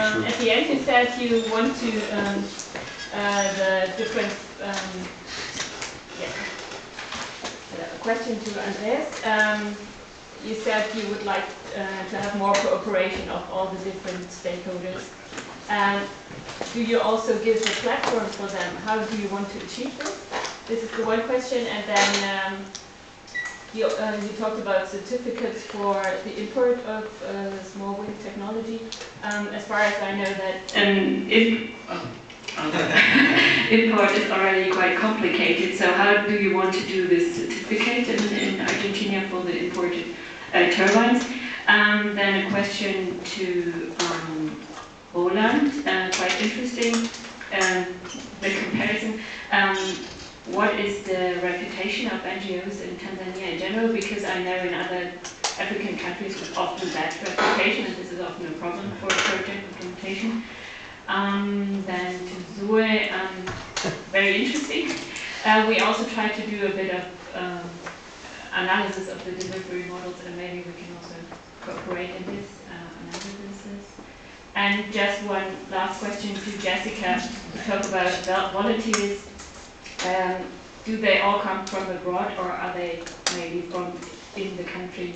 at the end you said you want to the different a question to Andreas. You said you would like to have more cooperation of all the different stakeholders. Do you also give a platform for them? How do you want to achieve this? This is the one question, and then you talked about certificates for the import of small wind technology. As far as I know that import is already quite complicated, so how do you want to do this certificate in Argentina for the imported turbines? Then a question to Roland, quite interesting, the comparison. What is the reputation of NGOs in Tanzania in general? Because I know in other African countries it's often bad reputation, and this is often a problem for project implementation. Then to Zoe, very interesting. We also try to do a bit of analysis of the delivery models, and maybe we can also cooperate in this analysis. And just one last question to Jessica. We talk about volunteers. Do they all come from abroad, or are they maybe from in the country?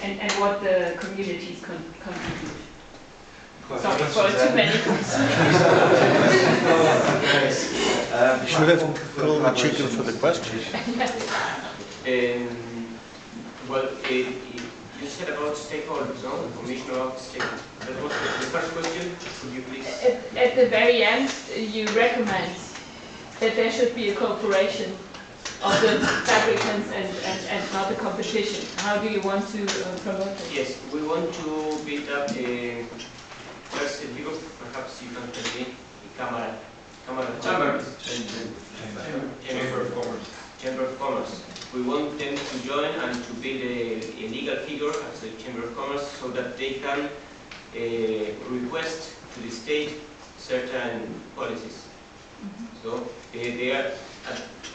And what the communities contribute. Sorry for too many questions. You should have called the chicken for the question. Well, you said about stakeholders, no? Information about stakeholders. That was the first question. Could you please? At the very end, you recommend that there should be a cooperation of the fabricants and not a competition. How do you want to promote it? Yes, we want to build up a first figure. Perhaps you can tell me Chamber of Commerce. We want them to join and to build a legal figure as a Chamber of Commerce, so that they can request to the state certain policies. So they are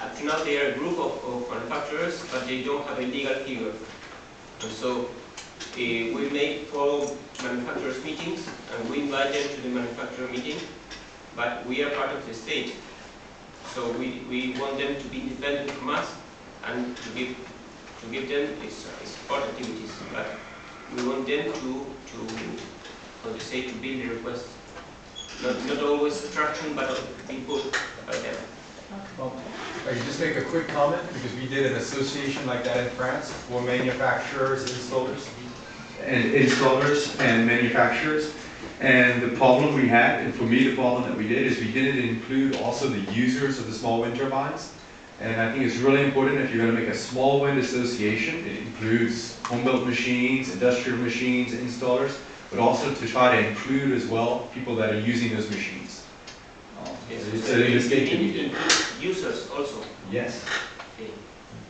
up to now they are a group of manufacturers, but they don't have a legal figure. And so we make 4 manufacturers meetings, and we invite them to the manufacturer meeting, but we are part of the state. So we want them to be independent from us and to give them support activities. But we want them to build the request. Not always attraction, but people by them. Well, I can just make a quick comment, because we did an association like that in France for manufacturers, installers and manufacturers. And the problem we had, and for me the problem that we did, is we didn't include also the users of the small wind turbines. And I think it's really important, if you're going to make a small wind association, it includes home-built machines, industrial machines, installers, but also to try to include as well people that are using those machines. Yes, so include users also. Yes. Okay.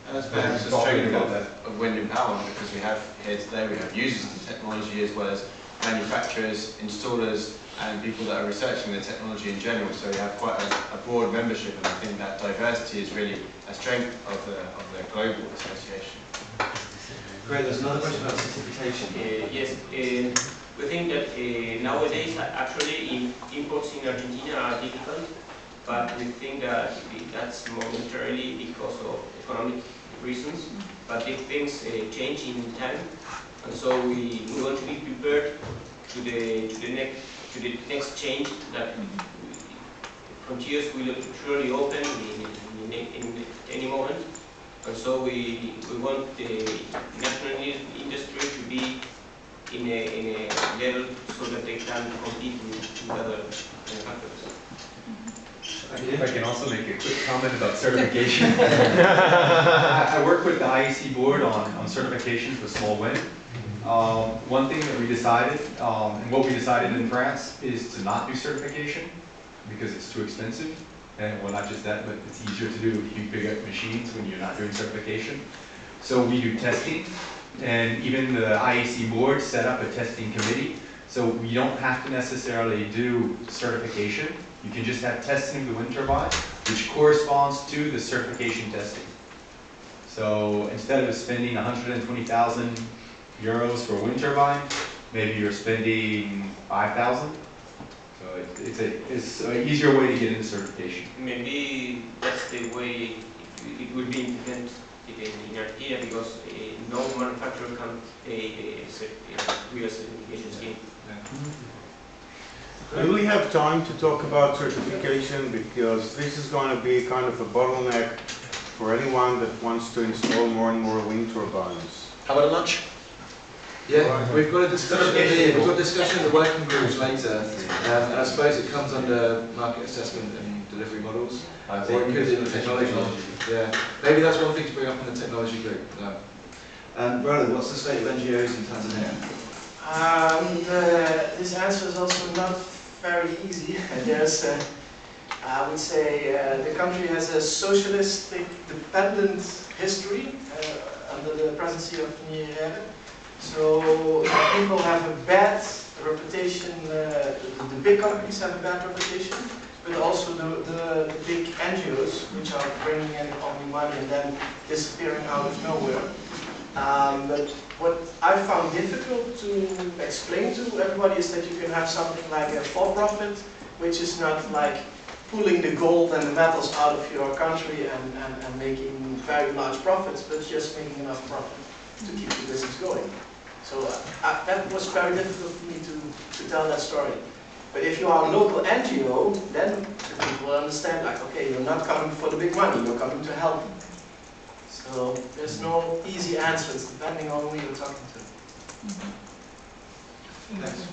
And that's perhaps the strength of wind empowerment, because we have here today, we have users of the technology as well as manufacturers, installers, and people that are researching the technology in general. So we have quite a broad membership, and I think that diversity is really a strength of the global association. Great, there's another question about certification. Yes, we think that nowadays actually imports in Argentina are difficult, but we think that that's momentarily because of economic reasons. But if things change in time, and so we want to be prepared to the next change, that frontiers will surely open in any moment. And so we want the national industry to be in a level so that they can compete with other manufacturers. If I can also make a quick comment about certification. I work with the IEC board on certification for small wind. One thing that we decided, and what we decided in France, is to not do certification because it's too expensive. And well, not just that, but it's easier to do if you pick up machines when you're not doing certification. So we do testing, and even the IEC board set up a testing committee. So we don't have to necessarily do certification. You can just have testing of the wind turbine, which corresponds to the certification testing. So instead of spending 120,000 euros for a wind turbine, maybe you're spending 5,000. So it's an easier way to get into certification. Maybe that's the way it would be implemented in Argentina, because no manufacturer can pay a real certification scheme. Do we have time to talk about certification? Because this is going to be kind of a bottleneck for anyone that wants to install more and more wind turbines. How about a lunch? Yeah, we've got a discussion of the working groups later, and I suppose it comes under market assessment and delivery models, or it could in the technology. Yeah, maybe that's one thing to bring up in the technology group. No. Roland, what's the state of NGOs in Tanzania? This answer is also not very easy. There's, I would say, the country has a socialistic dependent history under the presidency of Nyerere. So people have a bad reputation, the big companies have a bad reputation, but also the big NGOs, which are bringing in only money and then disappearing out of nowhere. But what I found difficult to explain to everybody is that you can have something like a for-profit, which is not like pulling the gold and the metals out of your country and making very large profits, but just making enough profit to keep the business going. So that was very difficult for me to tell that story. But if you are a local NGO, then the people will understand, like, okay, you're not coming for the big money, you're coming to help. So there's no easy answers depending on who you're talking to. Next.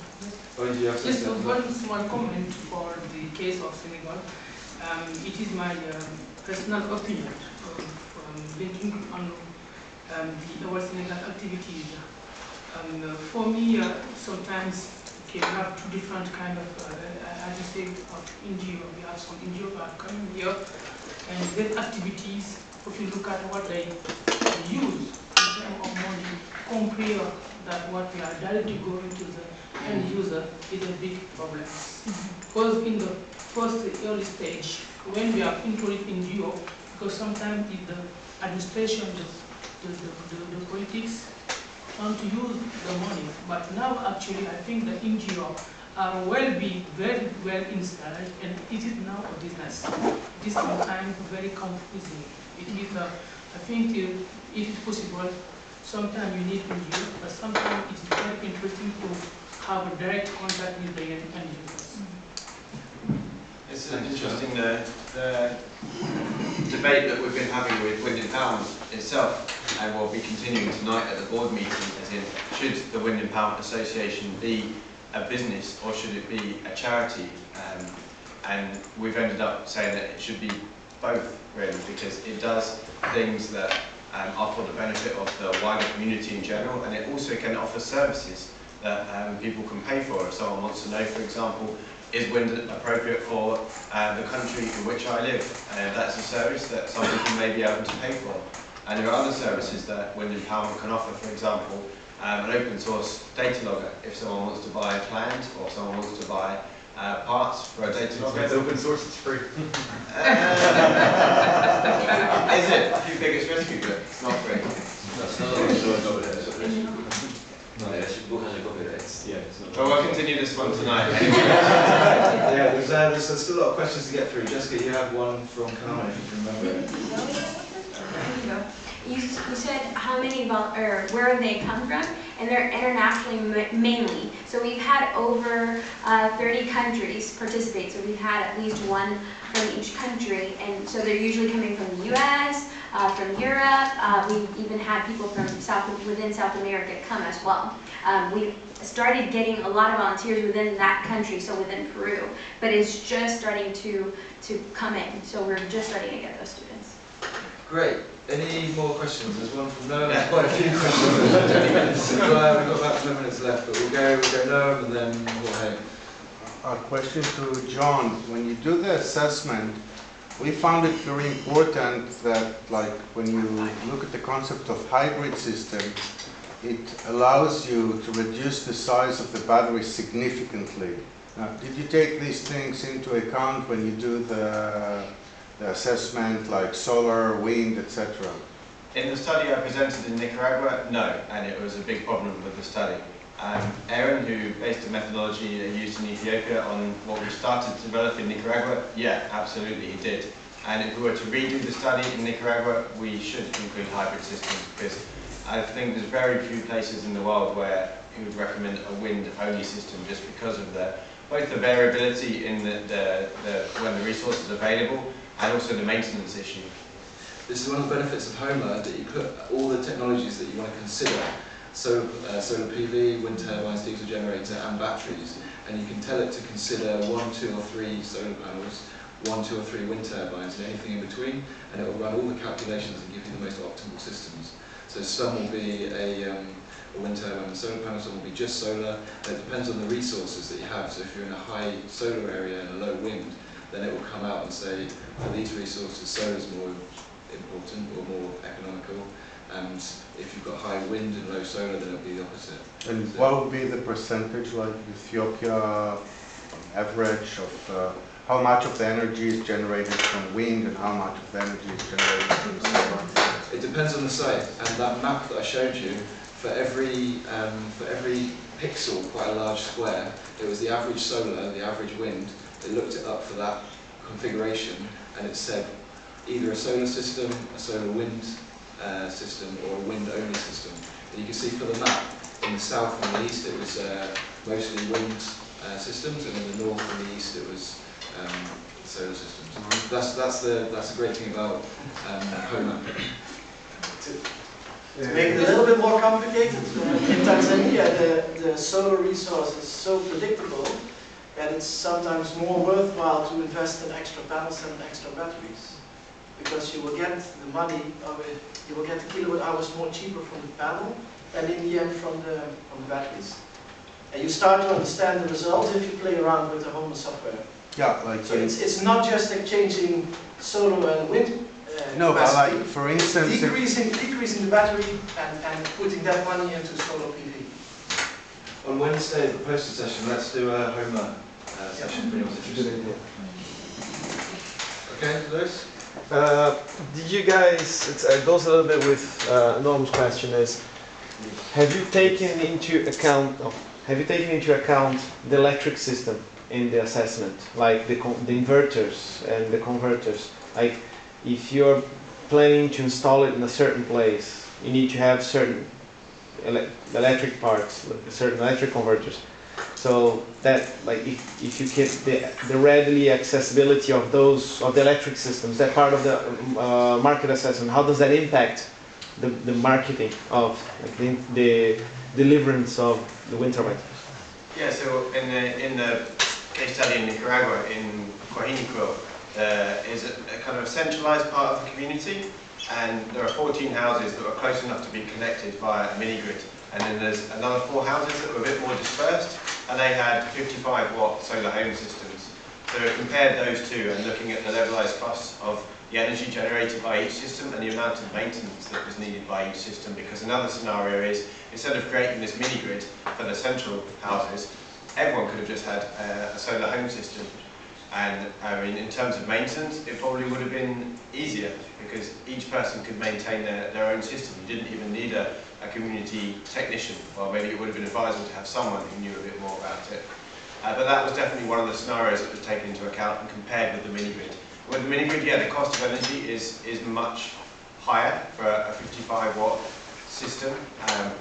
Oh, do you have Just something? one small comment for the case of Senegal. It is my personal opinion from linking on our Senegal activities. For me, sometimes we have two different kind of, as you say, of NGO. We have some NGO that are coming here and their activities. If you look at what they use in terms of money, compare that what we are directly going to the end user is a big problem. Because in the first early stage, when we are introducing NGO, because sometimes it's the administration, the politics, want to use the money. But now actually I think the NGO are very well installed, and it is now a business. It is sometimes very confusing. It is, I think it is possible, sometimes you need NGO, but sometimes it is very interesting to have a direct contact with the end users. It's interesting, the debate that we've been having with Wind Empowerment itself, and we'll be continuing tonight at the board meeting, as in, should the Wind Empowerment Association be a business or should it be a charity? And we've ended up saying that it should be both, really, because it does things that are for the benefit of the wider community in general, and it also can offer services that people can pay for. If someone wants to know, for example, is wind appropriate for the country in which I live? That's a service that some people may be able to pay for. And there are other services that Wind Empowerment can offer, for example, an open source data logger. If someone wants to buy plans or someone wants to buy parts for a data logger. It's open source, it's free. Is it? If you think it's risky, but it's not free. That's not open source over there. No, yeah, book has a copyright. Yeah, it's not. But we'll continue this one tonight. Yeah, there's still a lot of questions to get through. Jessica, you have one from Kanama, if you can remember it. You said how many, or where they come from, and they're internationally mainly. So we've had over 30 countries participate, so we've had at least one from each country, and so they're usually coming from the US, from Europe. We've even had people from within South America come as well. We started getting a lot of volunteers within that country, so within Peru, but it's just starting to come in, so we're just starting to get those students. Great. Any more questions? There's one from Noam. There's quite a few questions. We've got about 10 minutes left, but we'll go Noam and then Jorge. A question to John. When you do the assessment, we found it very important that, like, when you look at the concept of hybrid system, it allows you to reduce the size of the battery significantly. Now, did you take these things into account when you do the assessment, like solar, wind, etc.? In the study I presented in Nicaragua, no, and it was a big problem with the study. Aaron, who based a methodology used in Ethiopia on what we started to develop in Nicaragua, yeah, absolutely, he did. And if we were to redo the study in Nicaragua, we should include hybrid systems, because I think there's very few places in the world where he would recommend a wind-only system, just because of both the variability in when the resource is available, and also the maintenance issue. This is one of the benefits of Homer, that you put all the technologies that you want to consider, so solar PV, wind turbines, diesel generator and batteries, and you can tell it to consider 1, 2 or 3 solar panels, 1, 2 or 3 wind turbines and anything in between, and it will run all the calculations and give you the most optimal systems. So some will be a wind turbine and solar panel, some will be just solar, and it depends on the resources that you have. So if you're in a high solar area and a low wind, then it will come out and say, for these resources, solar is more important or more economical, and if you've got high wind and low solar, then it'll be the opposite. And what would be the percentage, like Ethiopia average of how much of the energy is generated from wind and how much of the energy is generated from solar? It depends on the site, and that map that I showed you, for every pixel, quite a large square, it was the average solar, the average wind. It looked it up for that configuration, and it said either a solar system, a solar wind system, or a wind-only system. And you can see for the map, in the south and the east it was mostly wind systems, and in the north and the east it was solar systems. That's the great thing about Homer. To make it a little bit more complicated, in Tanzania the solar resource is so predictable that it's sometimes more worthwhile to invest in extra panels than extra batteries, because you will get the money of it, you will get the kilowatt hours more cheaper from the panel than in the end from the batteries. And you start to understand the results if you play around with the Homer software. Yeah, like So it's not just exchanging solar and wind no, but capacity, like for instance, decreasing the battery and putting that money into solar PV. On Wednesday, the poster session, let's do a Homer session. If anyone's interested. Okay, Lewis? Did you guys, it goes a little bit with Norm's question, is have you taken into account the electric system in the assessment, like the inverters and the converters? Like if you're planning to install it in a certain place, you need to have certain electric parts, like certain electric converters. So that, like, if you get the readily accessibility of the electric systems, that part of the market assessment, how does that impact the marketing of, like, the deliverance of the wind turbines? Yeah, so in the case study in Nicaragua, in Coajinico, is a kind of centralized part of the community, and there are 14 houses that are close enough to be connected via a mini-grid. And then there's another 4 houses that were a bit more dispersed, and they had 55-watt solar home systems. So we compared those two and looking at the levelized costs of the energy generated by each system and the amount of maintenance that was needed by each system, because another scenario is, instead of creating this mini-grid for the central houses, everyone could have just had a solar home system. And I mean, in terms of maintenance, it probably would have been easier, because each person could maintain their own system. You didn't even need a community technician, or maybe it would have been advisable to have someone who knew a bit more about it. But that was definitely one of the scenarios that was taken into account and compared with the mini-grid. With the mini-grid, yeah, the cost of energy is much higher for a 55-watt system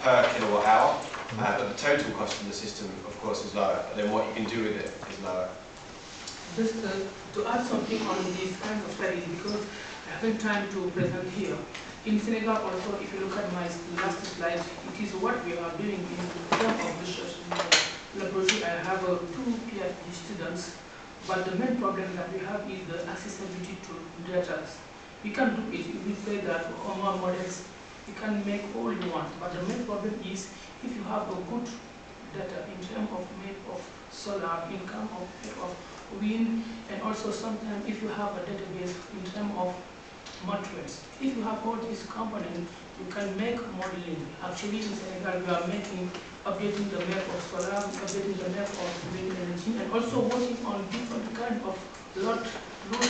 per kilowatt hour, but the total cost of the system, of course, is lower. But then what you can do with it is lower. Just to add something on these kinds of studies, because I haven't time to present here. In Senegal also, if you look at my last slide, it is what we are doing in terms of research in the laboratory. I have 2 PhD students, but the main problem that we have is the accessibility to data. We can do it if we say that Homer models, you can make all you want, but the main problem is if you have a good data in terms of map of solar, income of wind, and also sometimes if you have a database in terms of materials. If you have all these components, you can make modeling. Actually, in Senegal, we are updating the map of solar, updating the map of wind energy, and also working on different kind of load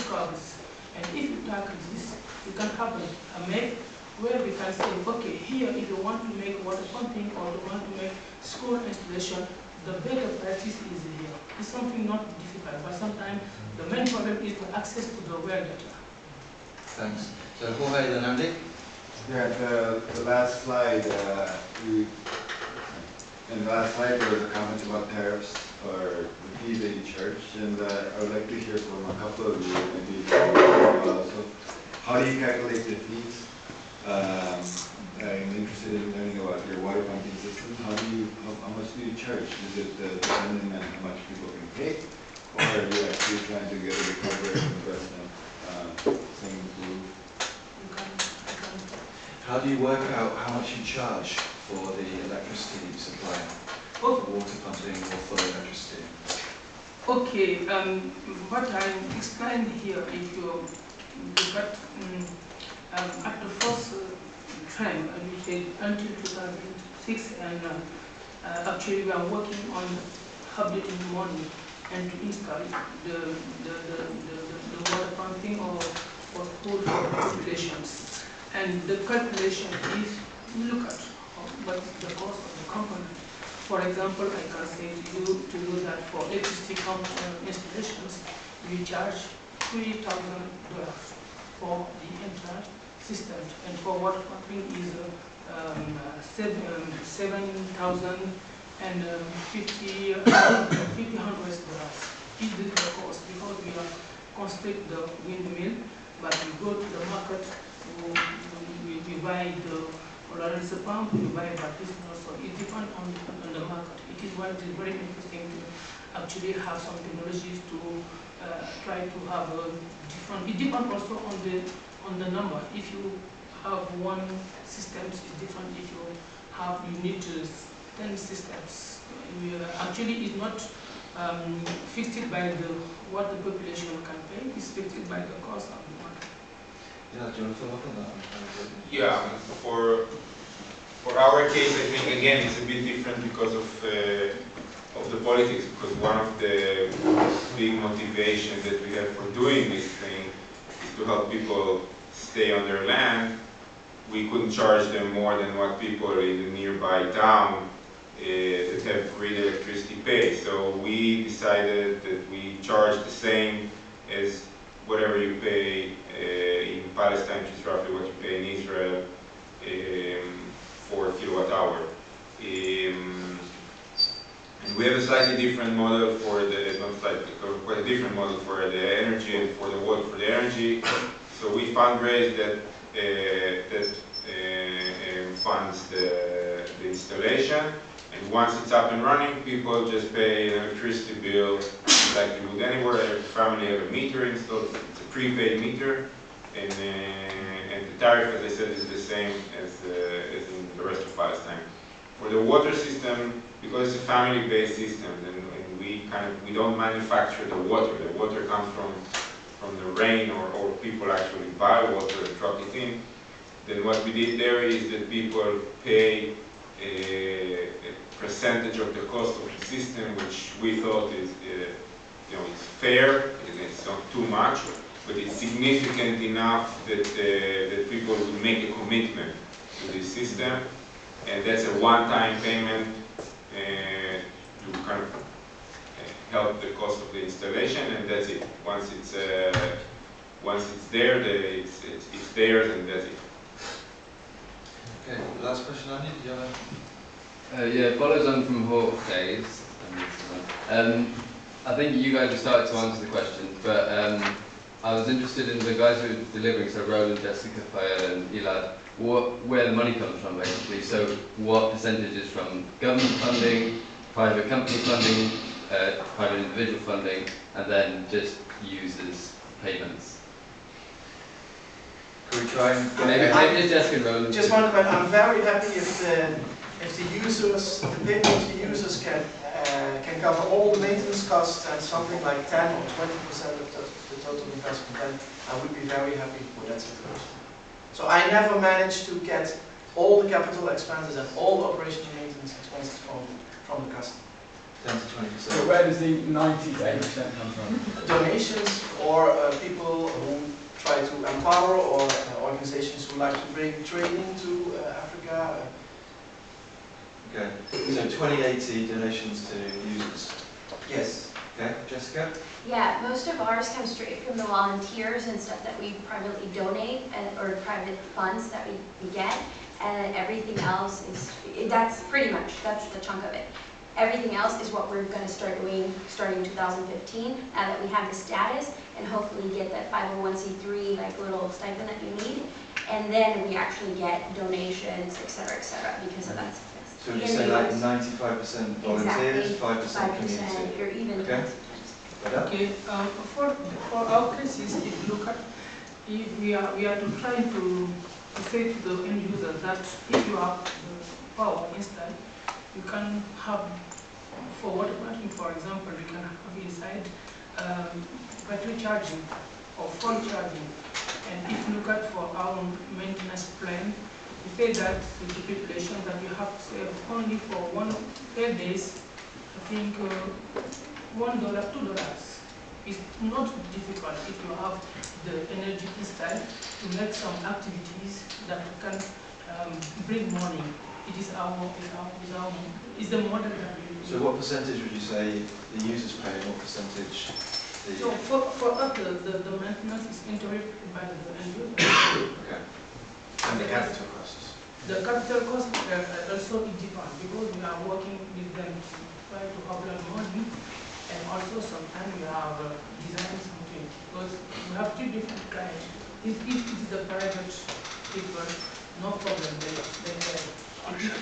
curves. And if you tackle this, you can have a map where we can say, okay, here if you want to make water pumping or you want to make school installation, the better practice is here. It's something not difficult, but sometimes the main problem is the access to the well data. Thanks. So Jorge, then Andy? Yeah, the last slide, in the last slide there was a comment about tariffs or the fees that you charge, and I would like to hear from a couple of you, maybe. So how do you calculate the fees? I'm interested in learning about your water pumping system. How much do you charge? Is it depending on how much people can pay, or are you actually trying to get a recovery investment thing to? How do you work out how much you charge for the electricity supply, for water pumping or for electricity? Okay, what I'm explaining here, if you look at the first trend, we said until 2006, and actually we are working on updating money and to install the water pumping or food for populations. And the calculation is, look at what is the cost of the component. For example, I can say to you that for electricity installations, we charge $3,000 for the entire system, and for water pumping is $7,050. Is the cost, because we are construct the windmill, but we go to the market. We buy the pump, we buy baptismal, so it depends on the market. It is why it is very interesting to actually have some technologies to try to have a different. It depends also on the number. If you have one system, it's different. If you need 10 systems. Actually, it's not fixed by what the population can pay. It's fixed by the cost of the market. Yeah, do you want to follow up on that? Yeah, for our case, I think again it's a bit different because of the politics. Because one of the big motivations that we have for doing this thing is to help people stay on their land. We couldn't charge them more than what people in the nearby town that have grid electricity pay. So we decided that we charge the same as whatever you pay in Palestine, which is roughly what you pay in Israel for a kilowatt hour. And we have a slightly different model for quite a different model for the energy and for the water for the energy. So we fundraise that funds the installation, and once it's up and running, people just pay an electricity bill like you would anywhere. Every family have a meter installed. It's a prepaid meter, and the tariff, as I said, is the same as in the rest of Palestine. For the water system, because it's a family-based system, and we don't manufacture the water. The water comes from the rain, or people actually buy water and truck it in. Then what we did there is that people pay a percentage of the cost of the system, which we thought is, it's fair. It's not too much, but it's significant enough that people will make a commitment to this system, and that's a one-time payment to kind of help the cost of the installation, and that's it. Once it's there, it's theirs, and that's it. Okay, last question, Andy, did you have yeah, it follows on from Jorge's. I think you guys have started to answer the question, but I was interested in the guys who are delivering, so Roland, Jessica, Fael, and Elad, where the money comes from, basically. So what percentage is from government funding, private company funding, private individual funding, and then just users' payments? Could we try and maybe just Jessica and Roland. Just one comment. I'm very happy if the users, the payment of the users can cover all the maintenance costs and something like 10 or 20% of the total investment. Then I would be very happy with that situation. So I never managed to get all the capital expenses and all the operational maintenance expenses from the customer. 10 to 20%. So where does the 98% come from? Donations or people who try to empower or organizations who like to bring trading to Africa. Okay, so 2080 donations to users. Yes. Okay, Jessica? Yeah, most of ours come straight from the volunteers and stuff that we privately donate, or private funds that we get, and everything else is, that's pretty much, that's the chunk of it. Everything else is what we're going to start doing starting 2015, now that we have the status, and hopefully get that 501c3 like little stipend that you need, and then we actually get donations, etc., because of that success. So would you say like 95% volunteers, exactly. 5% community? Or even Okay. Okay, for our cases, if you look at, if we are trying to say to the end user that if you have the power inside, you can have, for water pumping, for example, you can have inside battery charging or phone charging. And if you look at for our maintenance plan, we say that with the population that you have to save only for 8 days, I think $1, $2. It's not difficult if you have the energy inside to make some activities that can bring money. It is is the model that we use. So what percentage would you say the users pay and what percentage the... So for us, the maintenance is interrupted by the end user. Okay. And the capital costs? The capital costs also is different because we are working with them to try to have that money, and also sometimes we have designed something because we have two different clients. If it is the private people, no problem, they pay. If it's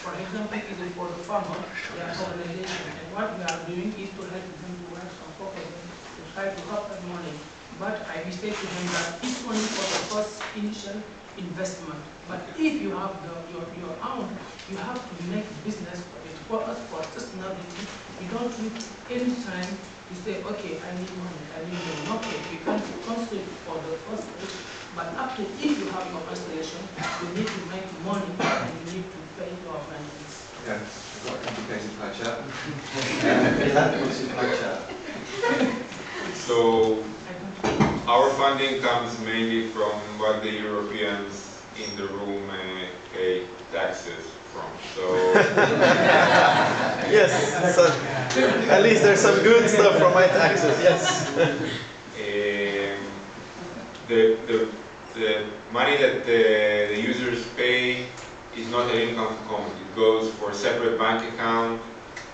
for example, it is for the farmer, they are organization, and what we are doing is to help them to work some proposals to try to help them money. But I will say to them that it's only for the first initial investment. But if you have your own, you have to make business for it. For us, for sustainability, we don't need any time to say, okay, I need money, I need money. Okay, we can construct for the first stage, but after, if you have your installation, you need to make money and you need to pay your maintenance. Okay, I've got a complicated pie chart. What's your pie chart? So our funding comes mainly from what the Europeans in the room pay taxes from. So yes, so at least there's some good stuff from my taxes. Yes. The money that the users pay is not an income component. It goes for a separate bank account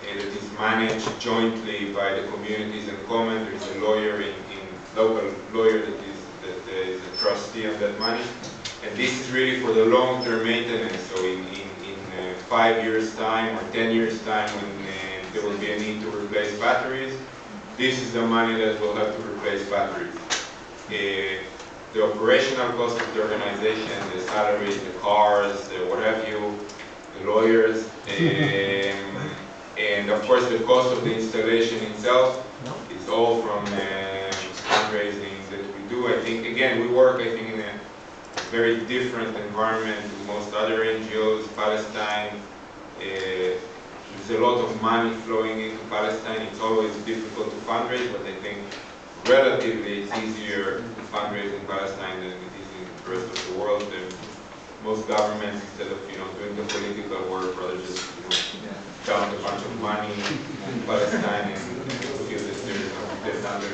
that is managed jointly by the communities and common. There's a lawyer local lawyer that is a trustee of that money. And this is really for the long-term maintenance. So in 5 years' time or 10 years' time, when there will be a need to replace batteries, this is the money that will have to replace batteries. The operational cost of the organization, the salaries, the cars, what have you, the lawyers, and of course the cost of the installation itself is all from fundraising that we do. I think, again, we work, I think, in a very different environment to most other NGOs. Palestine, there's a lot of money flowing into Palestine. It's always difficult to fundraise, but I think relatively it's easier to fundraise in Palestine than it is in the rest of the world. And most governments, instead of doing the political work, rather just dump a bunch of money in Palestine and feel that they're under.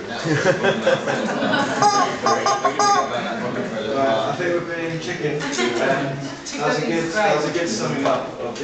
I think we're being chicken. That was a good summing up of